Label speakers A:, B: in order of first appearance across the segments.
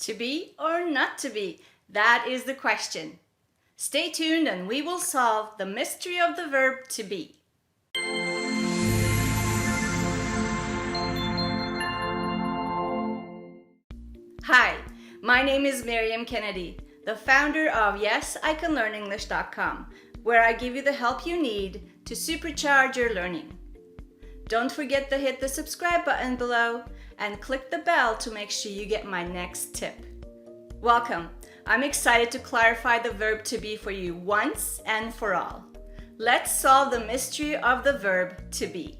A: To be or not to be? That is the question. Stay tuned and we will solve the mystery of the verb to be. Hi, my name is Miriam Kennedy, the founder of YesICanLearnEnglish.com, where I give you the help you need to supercharge your learning. Don't forget to hit the subscribe button below and click the bell to make sure you get my next tip. Welcome. I'm excited to clarify the verb to be for you once and for all. Let's solve the mystery of the verb to be.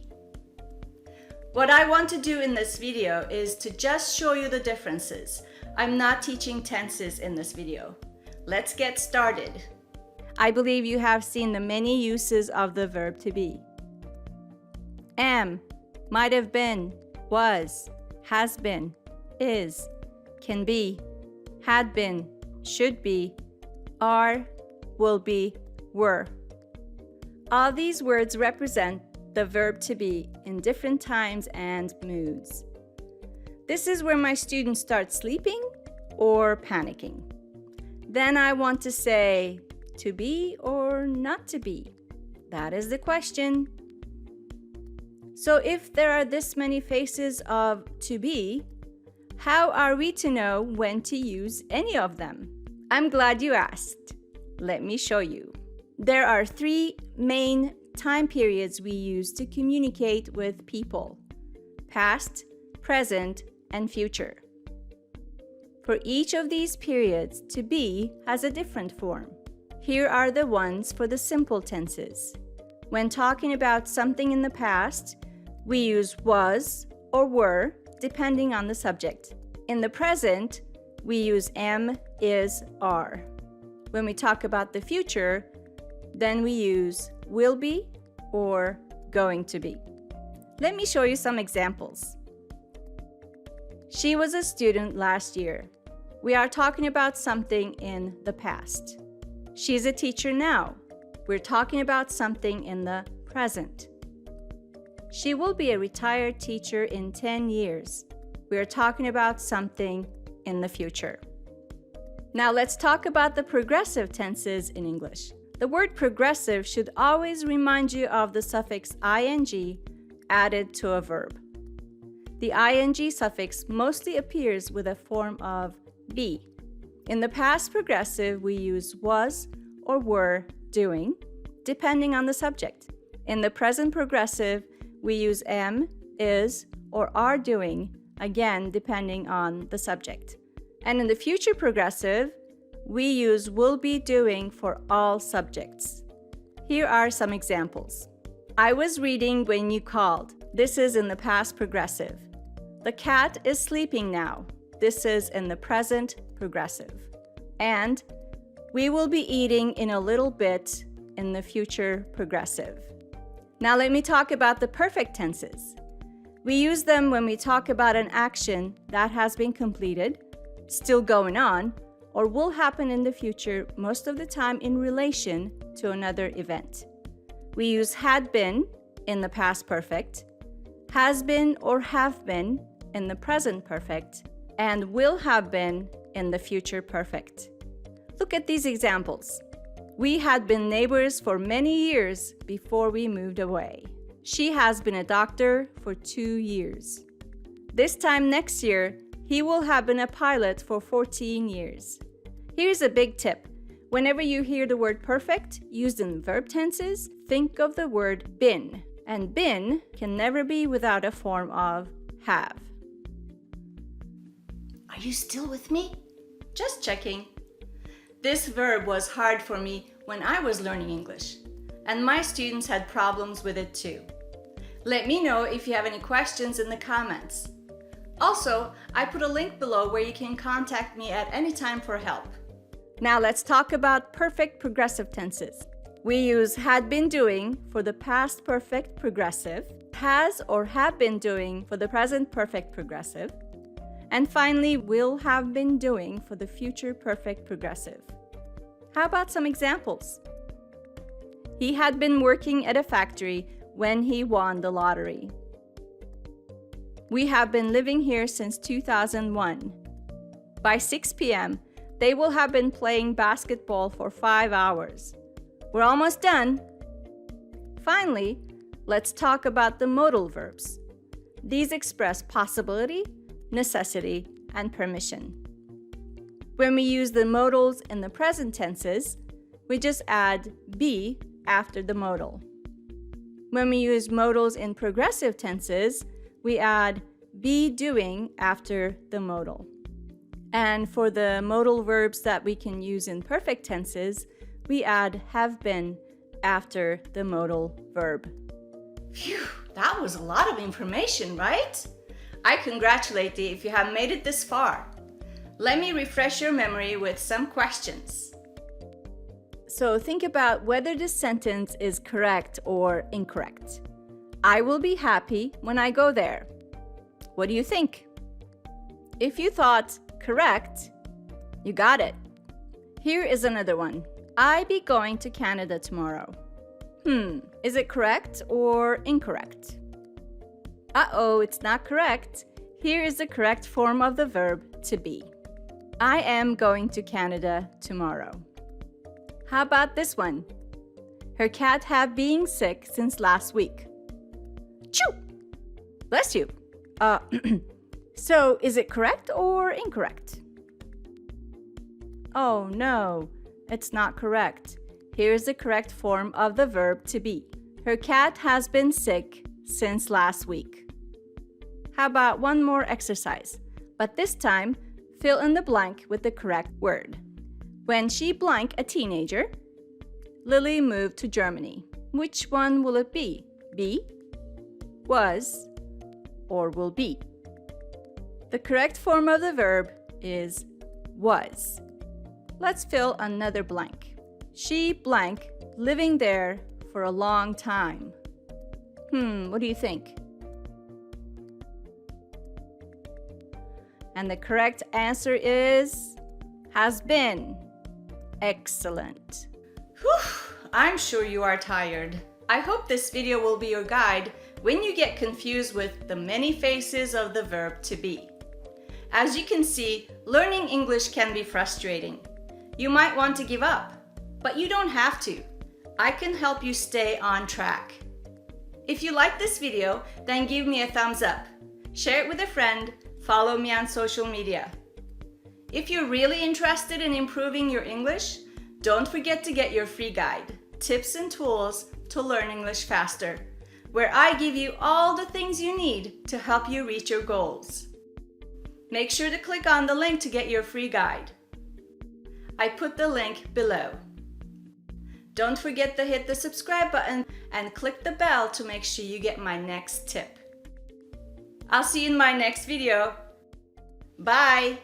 A: What I want to do in this video is to just show you the differences. I'm not teaching tenses in this video. Let's get started. I believe you have seen the many uses of the verb to be. Am, might have been, was, has been, is, can be, had been, should be, are, will be, were. All these words represent the verb to be in different times and moods. This is where my students start sleeping or panicking. Then I want to say to be or not to be. That is the question. So if there are this many faces of to be, how are we to know when to use any of them? I'm glad you asked. Let me show you. There are 3 main time periods we use to communicate with people: past, present, and future. For each of these periods, to be has a different form. Here are the ones for the simple tenses. When talking about something in the past, we use was or were, depending on the subject. In the present, we use am, is, are. When we talk about the future, then we use will be or going to be. Let me show you some examples. She was a student last year. We are talking about something in the past. She's a teacher now. We're talking about something in the present. She will be a retired teacher in 10 years. We are talking about something in the future. Now let's talk about the progressive tenses in English. The word progressive should always remind you of the suffix ing added to a verb. The ing suffix mostly appears with a form of be. In the past progressive, we use was or were doing, depending on the subject. In the present progressive, we use am, is, or are doing, again depending on the subject. And in the future progressive, we use will be doing for all subjects. Here are some examples. I was reading when you called. This is in the past progressive. The cat is sleeping now. This is in the present progressive. And we will be eating in a little bit in the future progressive. Now let me talk about the perfect tenses. We use them when we talk about an action that has been completed, still going on, or will happen in the future, most of the time in relation to another event. We use had been in the past perfect, has been or have been in the present perfect, and will have been in the future perfect. Look at these examples. We had been neighbors for many years before we moved away. She has been a doctor for 2 years. This time next year, he will have been a pilot for 14 years. Here's a big tip. Whenever you hear the word perfect used in verb tenses, think of the word been. And been can never be without a form of have. Are you still with me? Just checking. This verb was hard for me when I was learning English, and my students had problems with it too. Let me know if you have any questions in the comments. Also, I put a link below where you can contact me at any time for help. Now let's talk about perfect progressive tenses. We use had been doing for the past perfect progressive, has or have been doing for the present perfect progressive, and finally, will have been doing for the future perfect progressive. How about some examples? He had been working at a factory when he won the lottery. We have been living here since 2001. By 6 p.m., they will have been playing basketball for 5 hours. We're almost done. Finally, let's talk about the modal verbs. These express possibility, necessity, and permission. When we use the modals in the present tenses, we just add be after the modal. When we use modals in progressive tenses, we add be doing after the modal. And for the modal verbs that we can use in perfect tenses, we add have been after the modal verb. Phew, that was a lot of information, right? I congratulate you if you have made it this far. Let me refresh your memory with some questions. So think about whether this sentence is correct or incorrect. I will be happy when I go there. What do you think? If you thought correct, you got it. Here is another one. I be going to Canada tomorrow. Is it correct or incorrect? Uh-oh, it's not correct. Here is the correct form of the verb to be. I am going to Canada tomorrow. How about this one? Her cat have been sick since last week. Choo! Bless you. So is it correct or incorrect? Oh no, it's not correct. Here's the correct form of the verb to be. Her cat has been sick since last week. How about one more exercise? But this time, fill in the blank with the correct word. When she blank a teenager, Lily moved to Germany. Which one will it be? Be, was, or will be? The correct form of the verb is was. Let's fill another blank. She blank living there for a long time. What do you think? And the correct answer is has been. Excellent. Whew, I'm sure you are tired. I hope this video will be your guide when you get confused with the many faces of the verb to be. As you can see, learning English can be frustrating. You might want to give up, but you don't have to. I can help you stay on track. If you like this video, then give me a thumbs up. Share it with a friend. Follow me on social media. If you're really interested in improving your English, don't forget to get your free guide, Tips and Tools to Learn English Faster, where I give you all the things you need to help you reach your goals. Make sure to click on the link to get your free guide. I put the link below. Don't forget to hit the subscribe button and click the bell to make sure you get my next tip. I'll see you in my next video. Bye!